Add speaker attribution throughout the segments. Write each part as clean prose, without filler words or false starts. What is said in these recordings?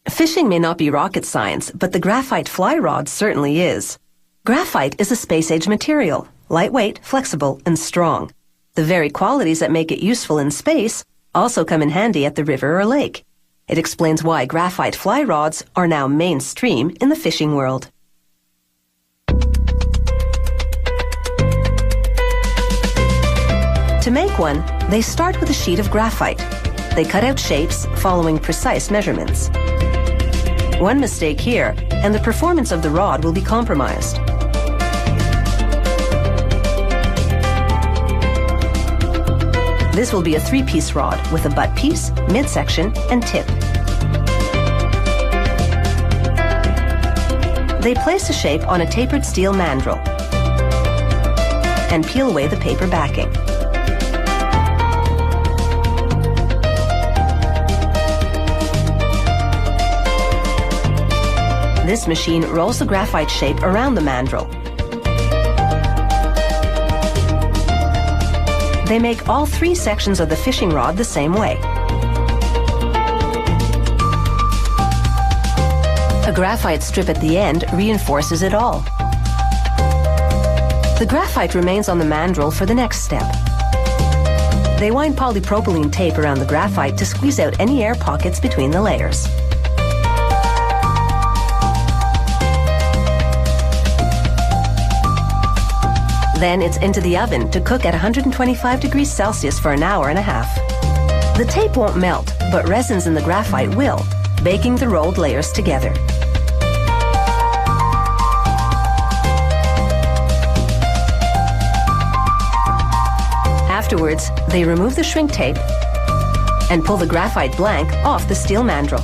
Speaker 1: Fishing may not be rocket science, but the graphite fly rod certainly is. Graphite is a space-age material, lightweight, flexible, and strong. The very qualities that make it useful in space also come in handy at the river or lake. It explains why graphite fly rods are now mainstream in the fishing world. To make one, they start with a sheet of graphite. They cut out shapes following precise measurements. One mistake here, and the performance of the rod will be compromised. This will be a 3-piece rod with a butt piece, midsection, and tip. They place a shape on a tapered steel mandrel and peel away the paper backing. This machine rolls the graphite shape around the mandrel. They make all 3 sections of the fishing rod the same way. A graphite strip at the end reinforces it all. The graphite remains on the mandrel for the next step. They wind polypropylene tape around the graphite to squeeze out any air pockets between the layers. Then it's into the oven to cook at 125 degrees Celsius for an hour and a half. The tape won't melt, but resins in the graphite will, baking the rolled layers together. Afterwards, they remove the shrink tape and pull the graphite blank off the steel mandrel.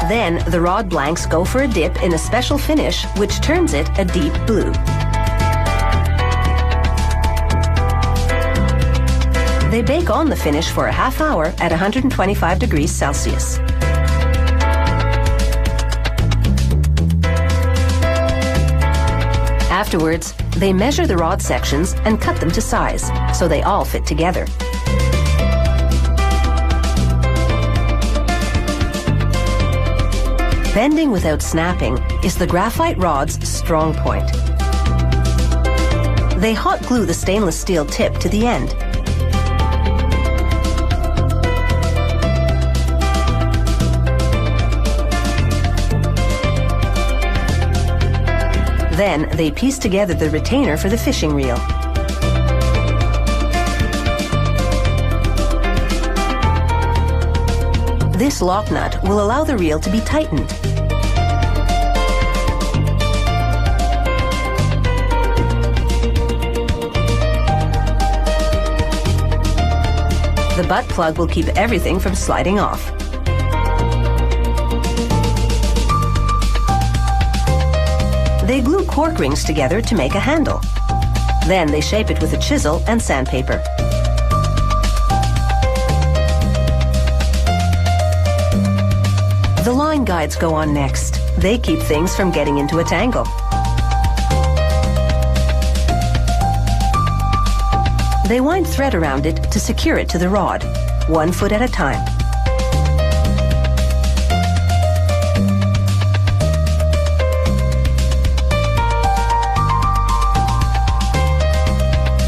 Speaker 1: Then, the rod blanks go for a dip in a special finish which turns it a deep blue. They bake on the finish for a half hour at 125 degrees Celsius. Afterwards, they measure the rod sections and cut them to size, so they all fit together. Bending without snapping is the graphite rod's strong point. They hot glue the stainless steel tip to the end. Then they piece together the retainer for the fishing reel. This lock nut will allow the reel to be tightened. The butt plug will keep everything from sliding off. They glue cork rings together to make a handle. Then they shape it with a chisel and sandpaper. The line guides go on next. They keep things from getting into a tangle. They wind thread around it to secure it to the rod, 1 foot at a time.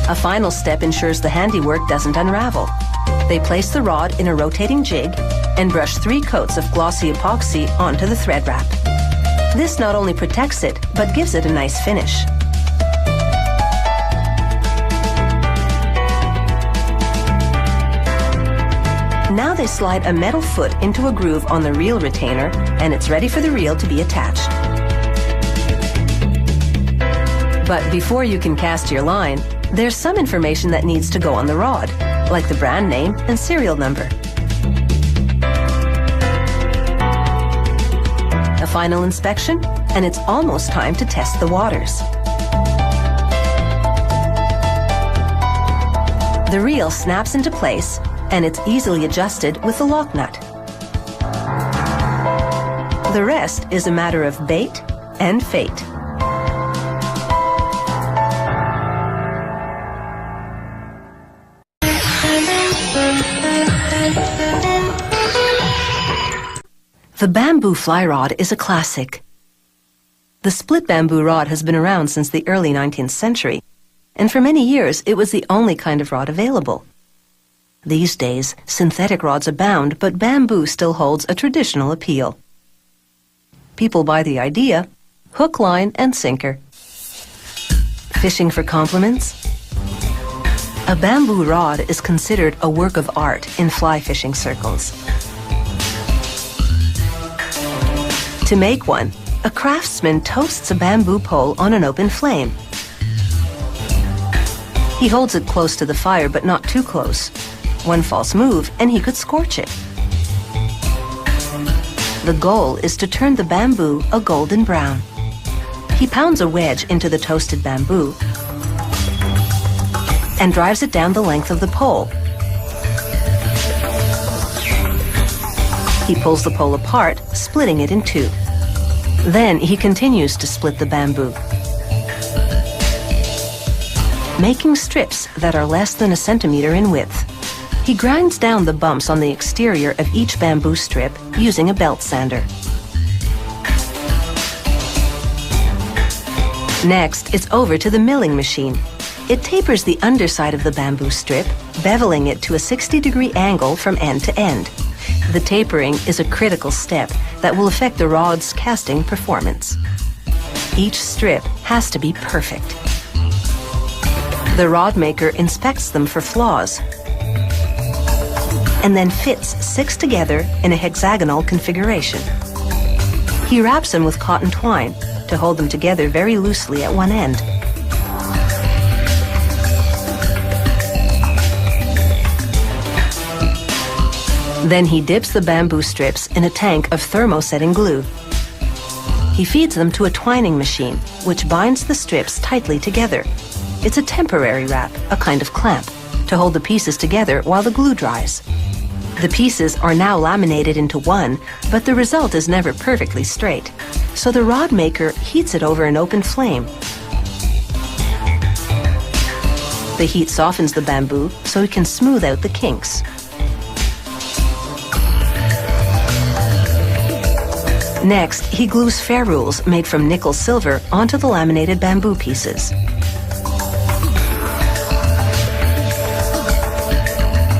Speaker 1: A final step ensures the handiwork doesn't unravel. They place the rod in a rotating jig and brush 3 coats of glossy epoxy onto the thread wrap. This not only protects it, but gives it a nice finish. Now they slide a metal foot into a groove on the reel retainer, and it's ready for the reel to be attached. But before you can cast your line, there's some information that needs to go on the rod, like the brand name and serial number. A final inspection, and it's almost time to test the waters. The reel snaps into place, and it's easily adjusted with the lock nut. The rest is a matter of bait and fate. The bamboo fly rod is a classic. The split bamboo rod has been around since the early 19th century, and for many years it was the only kind of rod available. These days, synthetic rods abound, but bamboo still holds a traditional appeal. People buy the idea, hook, line, and sinker. Fishing for compliments? A bamboo rod is considered a work of art in fly fishing circles. To make one, a craftsman toasts a bamboo pole on an open flame. He holds it close to the fire, but not too close. One false move, and he could scorch it. The goal is to turn the bamboo a golden brown. He pounds a wedge into the toasted bamboo and drives it down the length of the pole. He pulls the pole apart, splitting it in two. Then he continues to split the bamboo, making strips that are less than a centimeter in width. He grinds down the bumps on the exterior of each bamboo strip using a belt sander. Next, it's over to the milling machine. It tapers the underside of the bamboo strip, beveling it to a 60-degree angle from end to end. The tapering is a critical step that will affect the rod's casting performance. Each strip has to be perfect. The rod maker inspects them for flaws and then fits 6 together in a hexagonal configuration. He wraps them with cotton twine to hold them together very loosely at one end. Then he dips the bamboo strips in a tank of thermosetting glue. He feeds them to a twining machine, which binds the strips tightly together. It's a temporary wrap, a kind of clamp, to hold the pieces together while the glue dries. The pieces are now laminated into one, but the result is never perfectly straight. So the rod maker heats it over an open flame. The heat softens the bamboo so it can smooth out the kinks. Next, he glues ferrules made from nickel silver onto the laminated bamboo pieces.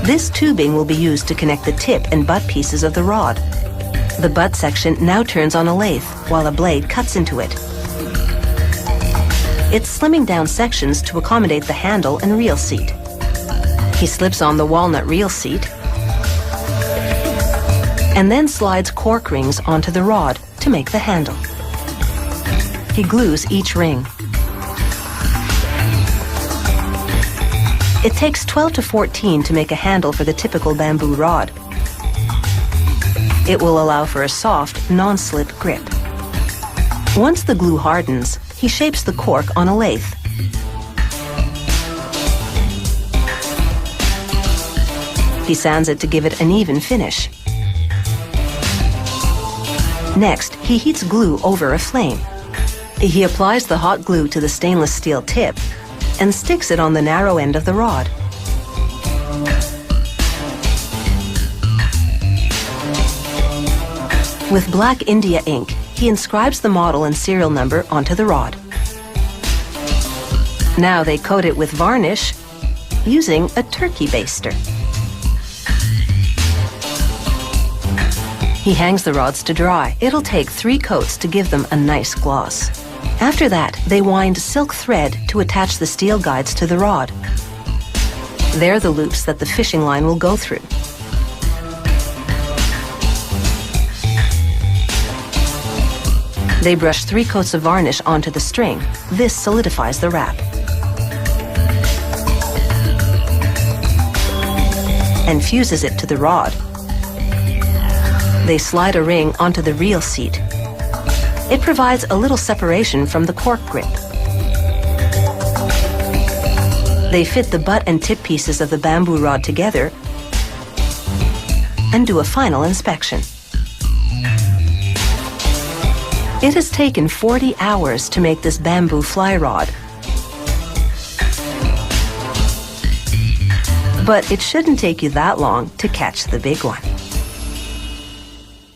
Speaker 1: This tubing will be used to connect the tip and butt pieces of the rod. The butt section now turns on a lathe while a blade cuts into it. It's slimming down sections to accommodate the handle and reel seat. He slips on the walnut reel seat and then slides cork rings onto the rod to make the handle. He glues each ring. It takes 12 to 14 to make a handle for the typical bamboo rod. It will allow for a soft, non-slip grip. Once the glue hardens, he shapes the cork on a lathe. He sands it to give it an even finish. Next, he heats glue over a flame. He applies the hot glue to the stainless steel tip and sticks it on the narrow end of the rod. With black India ink, he inscribes the model and serial number onto the rod. Now they coat it with varnish using a turkey baster. He hangs the rods to dry. It'll take 3 coats to give them a nice gloss. After that, they wind silk thread to attach the steel guides to the rod. They're the loops that the fishing line will go through. They brush 3 coats of varnish onto the string. This solidifies the wrap. And fuses it to the rod. They slide a ring onto the reel seat. It provides a little separation from the cork grip. They fit the butt and tip pieces of the bamboo rod together and do a final inspection. It has taken 40 hours to make this bamboo fly rod. But it shouldn't take you that long to catch the big one.